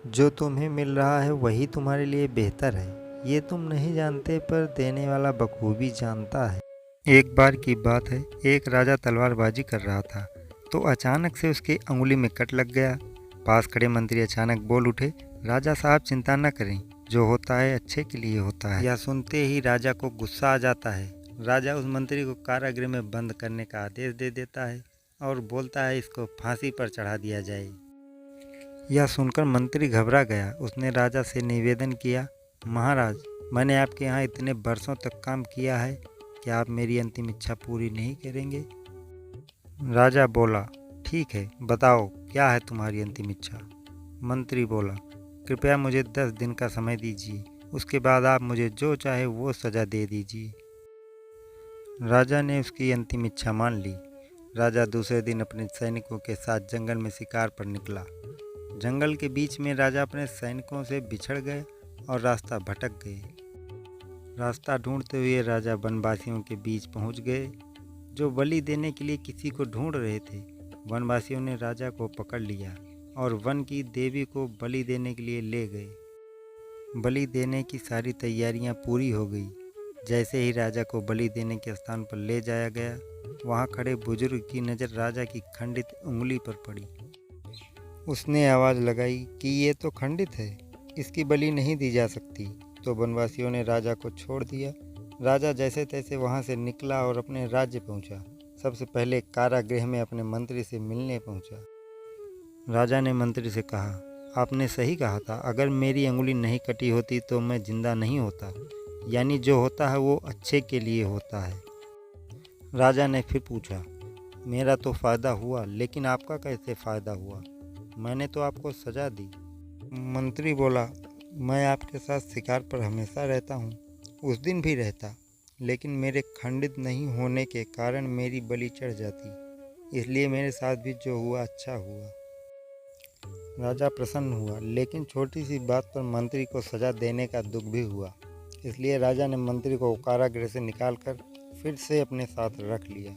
जो तुम्हें मिल रहा है वही तुम्हारे लिए बेहतर है। ये तुम नहीं जानते पर देने वाला बखूबी जानता है। एक बार की बात है, एक राजा तलवारबाजी कर रहा था तो अचानक से उसकी अंगुली में कट लग गया। पास खड़े मंत्री अचानक बोल उठे, राजा साहब चिंता न करें, जो होता है अच्छे के लिए होता है। यह सुनते ही राजा को गुस्सा आ जाता है। राजा उस मंत्री को कारागृह में बंद करने का आदेश दे देता है और बोलता है इसको फांसी पर चढ़ा दिया जाए। यह सुनकर मंत्री घबरा गया। उसने राजा से निवेदन किया, महाराज, मैंने आपके यहाँ इतने बरसों तक काम किया है, क्या आप मेरी अंतिम इच्छा पूरी नहीं करेंगे? राजा बोला, ठीक है, बताओ क्या है तुम्हारी अंतिम इच्छा? मंत्री बोला, कृपया मुझे 10 दिन का समय दीजिए, उसके बाद आप मुझे जो चाहे वो सजा दे दीजिए। राजा ने उसकी अंतिम इच्छा मान ली। राजा दूसरे दिन अपने सैनिकों के साथ जंगल में शिकार पर निकला। जंगल के बीच में राजा अपने सैनिकों से बिछड़ गए और रास्ता भटक गए। रास्ता ढूंढते हुए राजा वनवासियों के बीच पहुंच गए, जो बलि देने के लिए किसी को ढूंढ रहे थे। वनवासियों ने राजा को पकड़ लिया और वन की देवी को बलि देने के लिए ले गए। बलि देने की सारी तैयारियां पूरी हो गई। जैसे ही राजा को बलि देने के स्थान पर ले जाया गया, वहां खड़े बुजुर्ग की नज़र राजा की खंडित उंगली पर पड़ी। उसने आवाज़ लगाई कि ये तो खंडित है, इसकी बलि नहीं दी जा सकती। तो वनवासियों ने राजा को छोड़ दिया। राजा जैसे तैसे वहाँ से निकला और अपने राज्य पहुँचा। सबसे पहले कारागृह में अपने मंत्री से मिलने पहुँचा। राजा ने मंत्री से कहा, आपने सही कहा था, अगर मेरी अंगुली नहीं कटी होती तो मैं जिंदा नहीं होता। यानी जो होता है वो अच्छे के लिए होता है। राजा ने फिर पूछा, मेरा तो फ़ायदा हुआ, लेकिन आपका कैसे फ़ायदा हुआ? मैंने तो आपको सजा दी। मंत्री बोला, मैं आपके साथ शिकार पर हमेशा रहता हूँ, उस दिन भी रहता, लेकिन मेरे खंडित नहीं होने के कारण मेरी बलि चढ़ जाती, इसलिए मेरे साथ भी जो हुआ अच्छा हुआ। राजा प्रसन्न हुआ, लेकिन छोटी सी बात पर मंत्री को सजा देने का दुख भी हुआ। इसलिए राजा ने मंत्री को कारागृह से निकालकर फिर से अपने साथ रख लिया।